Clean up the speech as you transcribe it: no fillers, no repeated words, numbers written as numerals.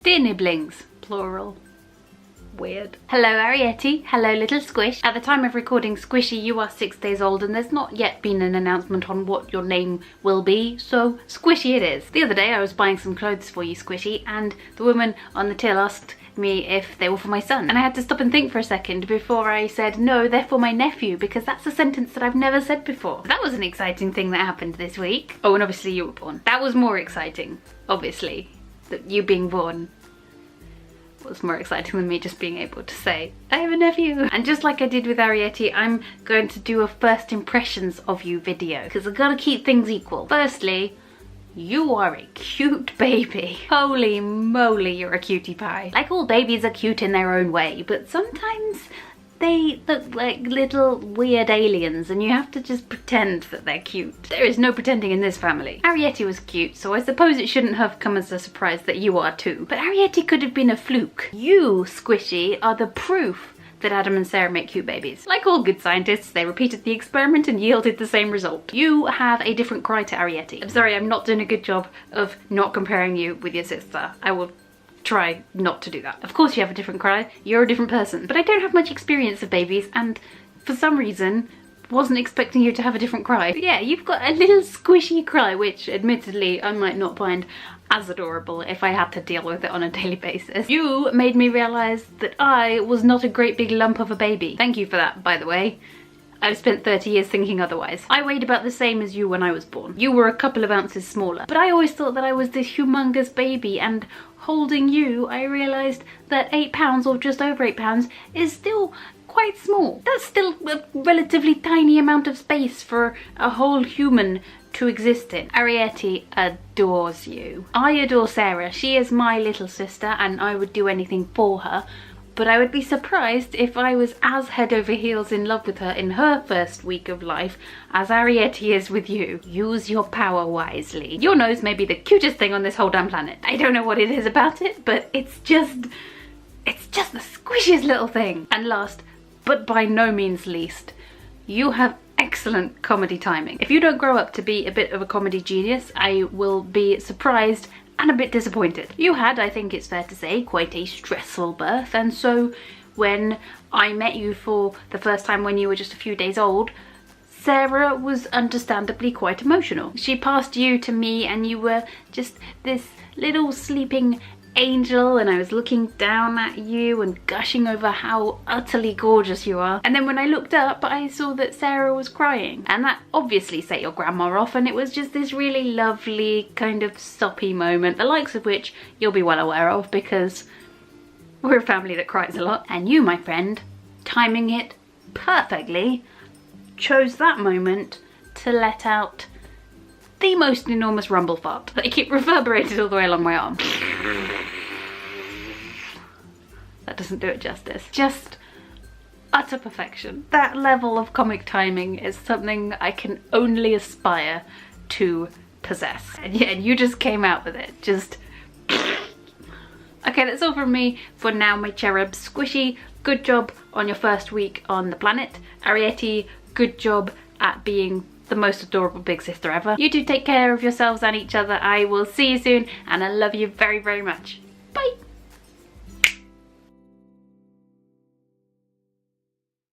Dear Niblings, plural. Weird. Hello Arietti, hello little squish. At the time of recording Squishy, you are 6 days old and there's not yet been an announcement on what your name will be, so Squishy it is. The other day I was buying some clothes for you, Squishy, and the woman on the till asked me if they were for my son, and I had to stop and think for a second before I said no, they're for my nephew, because that's a sentence that I've never said before. That was an exciting thing that happened this week. Oh, and obviously you were born. That was more exciting, obviously. That you being born was more exciting than me just being able to say, I have a nephew. And just like I did with Arietti, I'm going to do a first impressions of you video, because I've got to keep things equal. Firstly, you are a cute baby. Holy moly, you're a cutie pie. Like, all babies are cute in their own way, but sometimes they look like little weird aliens and you have to just pretend that they're cute. There is no pretending in this family. Arietti was cute, so I suppose it shouldn't have come as a surprise that you are too. But Arietti could have been a fluke. You, Squishy, are the proof that Adam and Sarah make cute babies. Like all good scientists, they repeated the experiment and yielded the same result. You have a different cry to Arietti. I'm sorry, I'm not doing a good job of not comparing you with your sister. I will try not to do that. Of course you have a different cry, you're a different person, but I don't have much experience of babies and for some reason wasn't expecting you to have a different cry. But yeah, you've got a little squishy cry, which admittedly I might not find as adorable if I had to deal with it on a daily basis. You made me realise that I was not a great big lump of a baby. Thank you for that, by the way. I've spent 30 years thinking otherwise. I weighed about the same as you when I was born. You were a couple of ounces smaller, but I always thought that I was this humongous baby, and holding you, I realised that 8 pounds or just over 8 pounds is still quite small. That's still a relatively tiny amount of space for a whole human to exist in. Arietti adores you. I adore Sarah. She is my little sister and I would do anything for her. But I would be surprised if I was as head over heels in love with her in her first week of life as Arietti is with you. Use your power wisely. Your nose may be the cutest thing on this whole damn planet. I don't know what it is about it, but it's just the squishiest little thing. And last, but by no means least, you have excellent comedy timing. If you don't grow up to be a bit of a comedy genius, I will be surprised and a bit disappointed. You had, I think it's fair to say, quite a stressful birth, and so when I met you for the first time when you were just a few days old, Sarah was understandably quite emotional. She passed you to me and you were just this little sleeping angel, and I was looking down at you and gushing over how utterly gorgeous you are. And then when I looked up, I saw that Sarah was crying, and that obviously set your grandma off, and it was just this really lovely kind of soppy moment, the likes of which you'll be well aware of because we're a family that cries a lot. And you, my friend, timing it perfectly, chose that moment to let out the most enormous rumble fart. Like, it reverberated all the way along my arm. That doesn't do it justice. Just utter perfection. That level of comic timing is something I can only aspire to possess. And yeah, you just came out with it. Just... Okay, that's all from me for now, my cherub. Squishy, good job on your first week on the planet. Arietti, good job at being the most adorable big sister ever. You two take care of yourselves and each other. I will see you soon, and I love you very, very much.